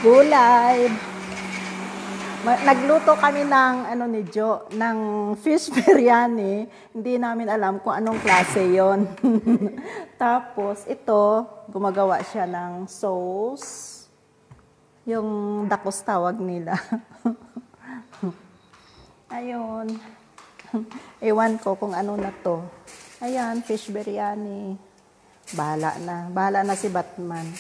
gulay. Nagluto kami ng ano ni Jo, ng fish biryani. Hindi namin alam kung anong klase 'yon. Tapos ito, gumagawa siya ng sauce. Yung dakos tawag nila. Ayun. Ewan ko kung ano na to. Ayan, fish biryani. Bahala na. Bahala na si Batman.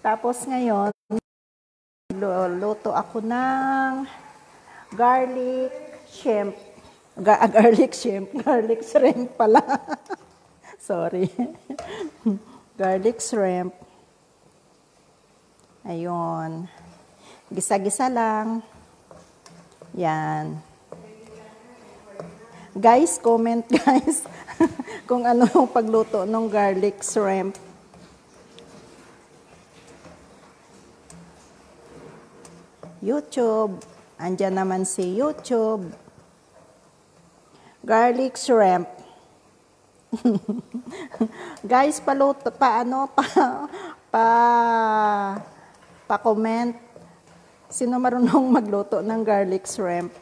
Tapos ngayon, luto ako ng garlic shrimp. Garlic shrimp pala. Sorry. Garlic shrimp. Ayun. Gisa-gisa lang. Yan. Guys, comment guys kung ano yung pagluto ng garlic shrimp. YouTube. Andyan naman si YouTube. Garlic shrimp. Guys, paluto, pa-comment. Sino marunong magluto ng garlic shrimp?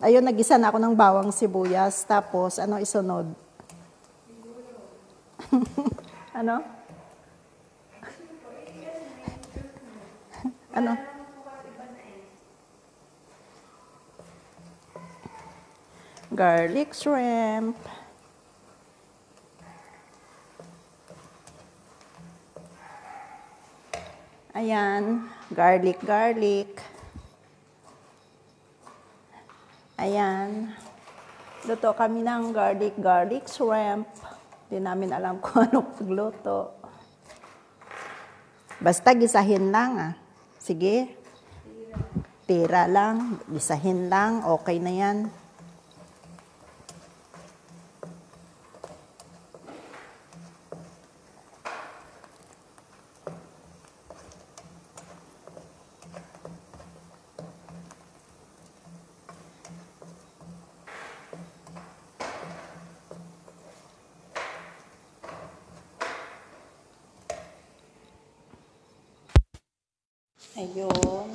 Ayun, nagisa na ako ng bawang sibuyas. Tapos, ano isunod? Ano? Ano? Garlic shrimp. Ayan, garlic. Ayan. Luto kami ng garlic shrimp. Hindi namin alam kung anong pagluto. Basta gisahin lang Sige. Tira lang, gisahin lang, okay na yan. Ayun.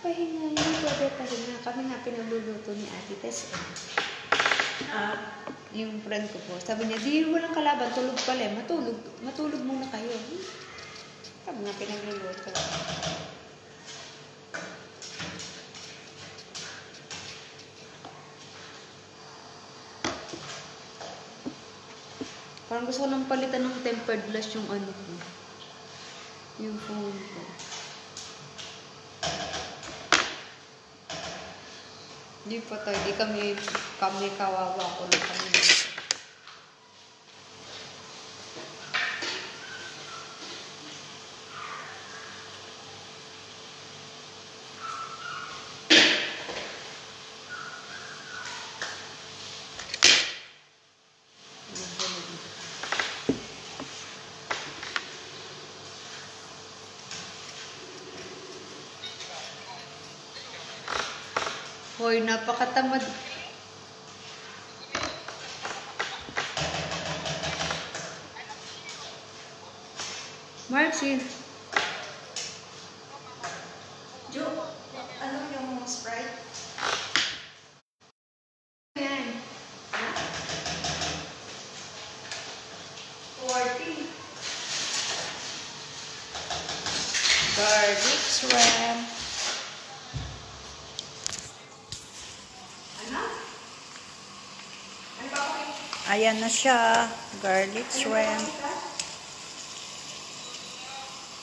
Pahinga, hindi pwede pahinga. Kami nga pinagluluto ni Ate Tess. Yung friend ko po, sabi niya, di walang kalaban, tulog pala. Matulog muna kayo. Sabi nga pinagluluto. Parang gusto ko nang palitan ng tempered glass yung ano ko. Yung phone ko. Di pa tayo, di kami kawawa ko lang kami. Hoy, napakatamad. Marcy. Jo. Sprite. Yan. Ha? 40. Garlic shrimp. Ano? Ano ba ako? Ayan na siya. Garlic shrimp.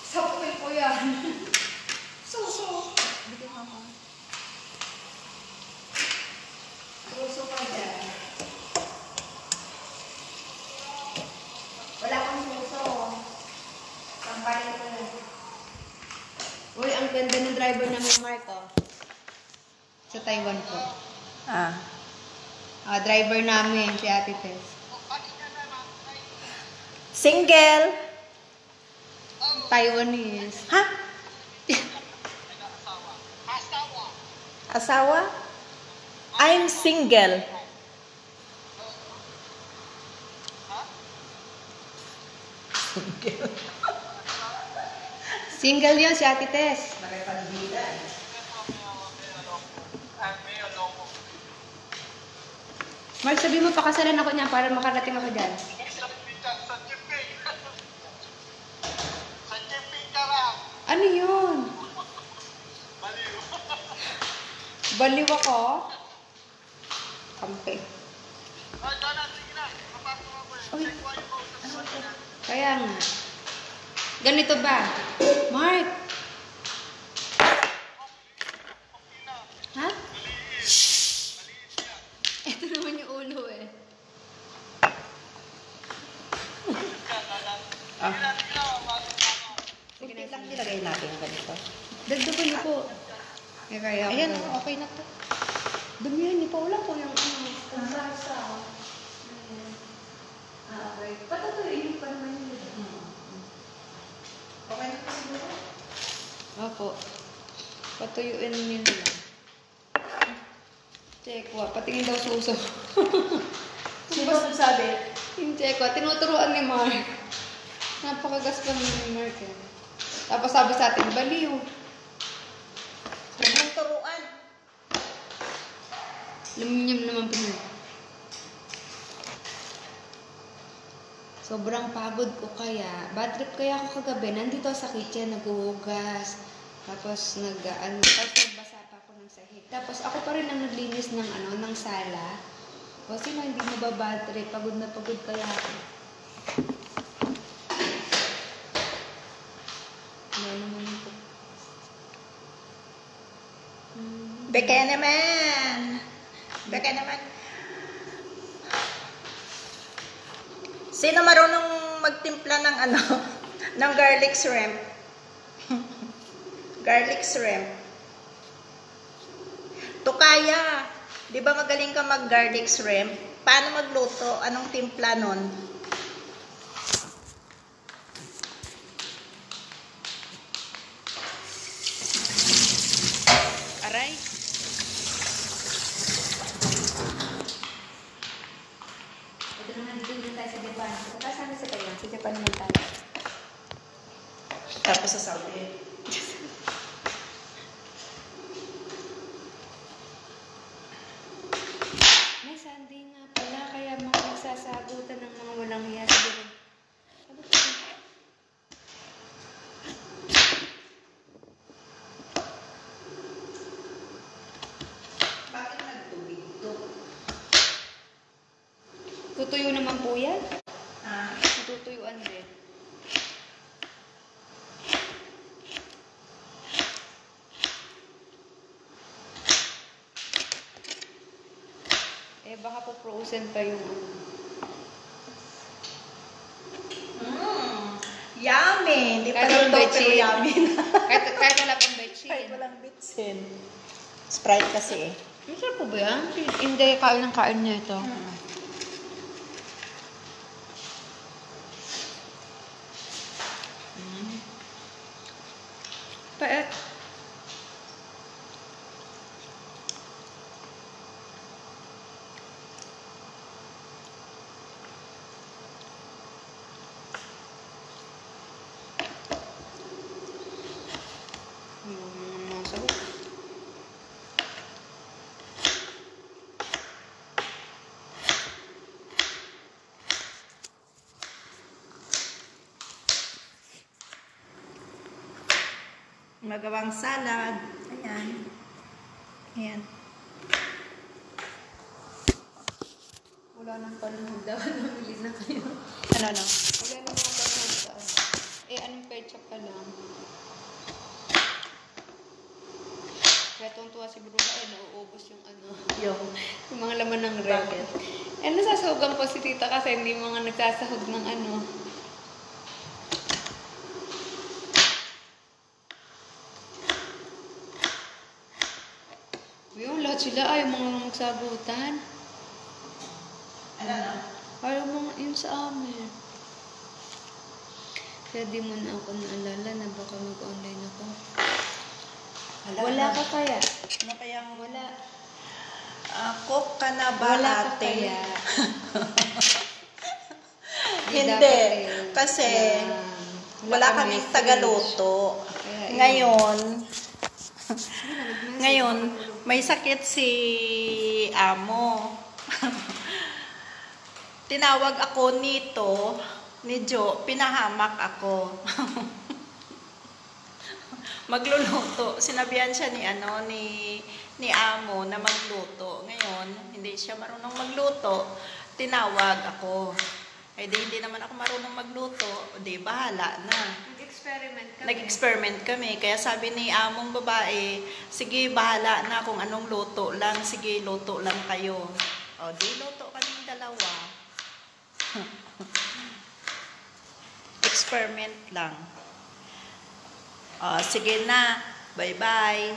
Sapoy ko yan. Suso. Suso ka dyan. Wala kang suso. Sampalin ko yan. Uy, ang ganda ng driver namin, Mark, oh. Sa Taiwan po. Ah. Driver namin, si Ate Tess. Single. Taiwanese. Ha? Asawa? I'm single. Single yun si Ate Tess. Mark, sabi mo pakasalan ako niya para makarating ako dyan. Ano yun? Baliw ako? Kampe. Uy. Kaya nga. Ganito ba? Mark! Ha? Ito naman yung ulo eh. Sige na, Lang nilagay natin ganito. dagdagan niyo po. Kaya ako. Ayan, okay na to. Dumihan niyo pa. Wala po yung salsa. Okay. Patatuloy pa naman yun. Okay na to siguro. Opo. Patuyuin niyo na lang. Chekwa. Patingin daw suso. Sino ba nagsabi? Yung Chekwa. Tinuturuan ni Mark. Napakagas pa naman ni Mark eh. Tapos sabi sa atin, baliw. Anong turuan? Luminyam naman po niya. Sobrang pagod ko kaya. Bad trip kaya ako kagabi. Nandito sa kitchen, naghuhugas. Tapos nagbasa pa ako ng sahig. Tapos ako pa rin ang naglinis ng sala. O sino hindi mababad trip? Pagod na pagod kaya ako. Ano naman ito? Beka naman. Beka naman. Sino marunong magtimpla ng ng garlic shrimp? Garlic shrimp. Tukaya. Di ba magaling ka mag-garlic shrimp? Paano magluto? Anong timpla nun? Aray. Ito naman dito tayo sa Japan. Kasama sa Taiwan. Sa Japan naman tayo. Tapos sa Saudi. May Sunday nga pala. Kaya mga nagsasagutan ng mga walang hiya. Siguro. Ano ba? Bakit nagtubig ito? Tutuyo naman po yan. Ah. Tutuyuan din. Baka po frozen pa yung Yummy! Hindi pa Kahit walang luto, pero betchin. yummy na. kahit wala pang betchin. Kahit walang bitsin. Sprite kasi eh. Masarap po ba yan? Hindi, kain ng kain niya ito. Paet. Magawang salad. Ayan. Ayan. Wala nang panahon daw. Namili na kayo. Ano? Wala nang mga panahon sa ano. Eh, anong pecha pa lang? Kaya tuwa si Bruno, nauubos yung ano. Yung mga laman ng ref. Eh, nasasahugan po si tita kasi hindi mga nagsasahog ng ano. Yung lahat sila ay mga magsagutan. Ano? Ayaw mga yun sa amin. Kaya di mo na ako naalala na baka mag-online ako. Wala ka kaya? Ano kayang Wala. cook ka na ba Wala ka ate? kaya? Hindi. Kasi wala kaming tagaluto. Ngayon, may sakit si amo. Tinawag ako ni Jo, pinahamak ako. Magluluto. Sinabihan siya ni amo na magluto. Ngayon, hindi siya marunong magluto. Tinawag ako. Eh di hindi naman ako marunong magluto. Di bahala na. Nag-experiment kami. Kaya sabi ni among babae, sige bahala na kung anong luto lang. Sige, luto lang kayo. O di luto kaming dalawa. Experiment lang. Sige na. Bye-bye.